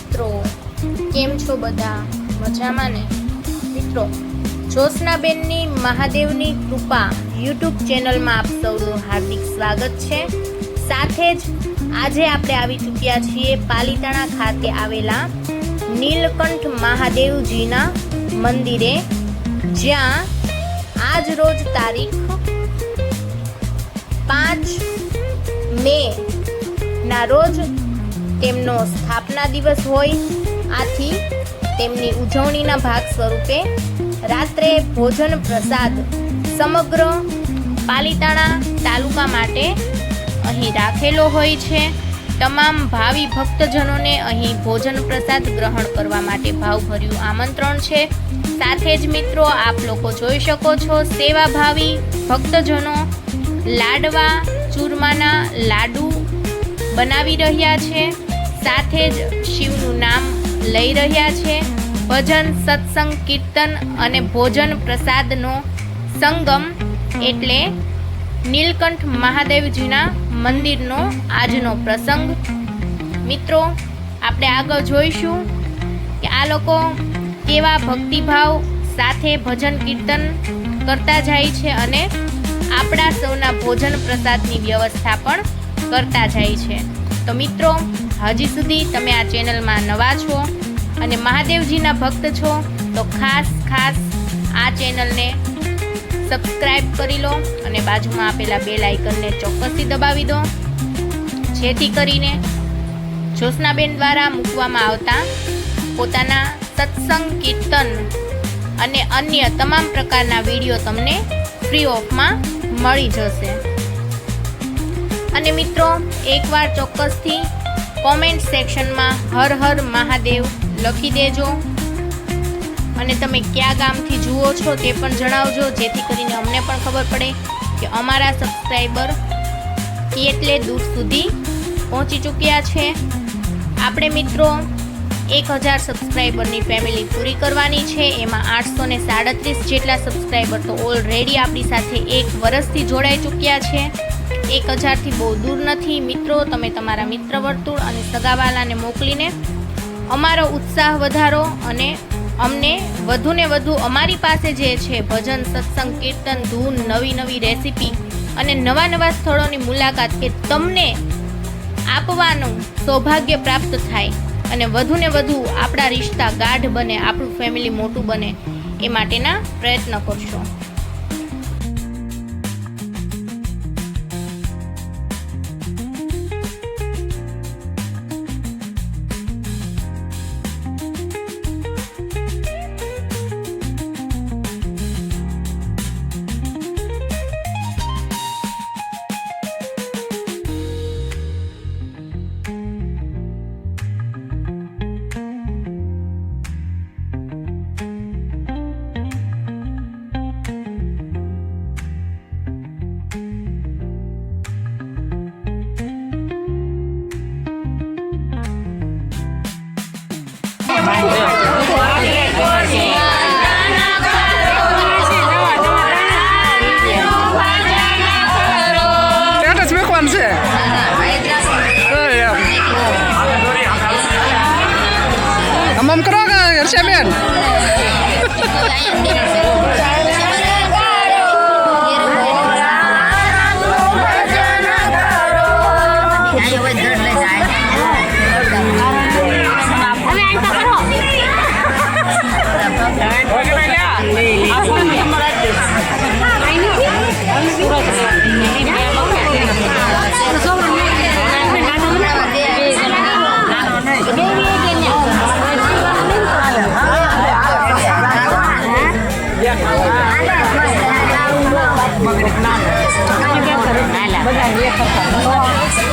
મિત્રો, કેમ છો બધા? મજામાં ને? મિત્રો, જ્યોત્સનાબેનની મહાદેવની કૃપા યુટ્યુબ ચેનલમાં આપ સૌનું હાર્દિક સ્વાગત છે। સાથે જ આજે આપણે આવી ચૂક્યા છીએ પાલીતાણા ખાતે આવેલા નીલકંઠ મહાદેવજીના મંદિરે, જ્યાં આજ રોજ તારીખ 5 મે ના રોજ તેમનો સ્થાપના દિવસ હોય, આથી તેમની ઉજવણીના ભાગ સ્વરૂપે રાત્રે ભોજન પ્રસાદ સમગ્ર પાલીતાણા તાલુકા માટે અહીં રાખેલો હોય છે। તમામ ભાવિ ભક્તજનોને અહીં ભોજન પ્રસાદ ગ્રહણ કરવા માટે ભાવભર્યું આમંત્રણ છે। સાથે જ મિત્રો, આપ લોકો જોઈ શકો છો સેવાભાવી ભક્તજનો લાડવા ચૂરમાના લાડુ બનાવી રહ્યા છે, સાથે જ શિવનું નામ લઈ રહ્યા છે। ભજન, સત્સંગ, કીર્તન અને ભોજન પ્રસાદનો સંગમ એટલે નીલકંઠ મહાદેવજીના મંદિરનો આજનો પ્રસંગ। મિત્રો, આપણે આગળ જોઈશું કે આ લોકો કેવા ભક્તિભાવ સાથે ભજન કીર્તન કરતા જાય છે અને આપણા સૌના ભોજન પ્રસાદની વ્યવસ્થા પણ કરતા જાય છે। તો મિત્રો, હજી સુધી તમે આ ચેનલમાં નવા છો અને મહાદેવજીના ભક્ત છો તો ખાસ આ ચેનલને સબસ્ક્રાઇબ કરી લો અને બાજુમાં આપેલા બેલ આઇકનને ચોક્કસથી દબાવી દો, જેથી કરીને જ્યોત્સનાબેન દ્વારા મૂકવામાં આવતા પોતાના સત્સંગ, કીર્તન અને અન્ય તમામ પ્રકારના વિડીયો તમને ફ્રી ઓફમાં મળી જશે। અને મિત્રો, એકવાર ચોક્કસથી કોમેન્ટ સેક્શનમાં હર હર મહાદેવ લખી દેજો અને તમે કયા ગામથી જુઓ છો તે પણ જણાવજો, જેથી કરીને અમને પણ ખબર પડે કે અમારા સબસ્ક્રાઈબર કેટલે દૂર સુધી પહોંચી ચૂક્યા છે। આપણે મિત્રો 1000 સબસ્ક્રાઈબરની ફેમિલી પૂરી કરવાની છે। એમાં 837 જેટલા સબસ્ક્રાઈબર તો ઓલરેડી આપણી સાથે 1 વર્ષથી જોડાઈ ચૂક્યા છે। 1000થી બહુ દૂર નથી મિત્રો। તમે તમારા મિત્ર વર્તુળ અને સગાવાલાને મોકલીને અમારો ઉત્સાહ વધારો અને અમને વધુને વધુ અમારી પાસે જે છે ભજન, સત્સંગ, કીર્તન, ધૂન, નવી રેસીપી અને નવા સ્થળોની મુલાકાત કે તમને આપવાનું સૌભાગ્ય પ્રાપ્ત થાય અને વધુને વધુ આપણા રિશ્તા ગાઢ બને, આપણું ફેમિલી મોટું બને, એ માટેના પ્રયત્ન કરશો। Status બેકવાન છે આમ કરો કે હર્ષાબેન બધા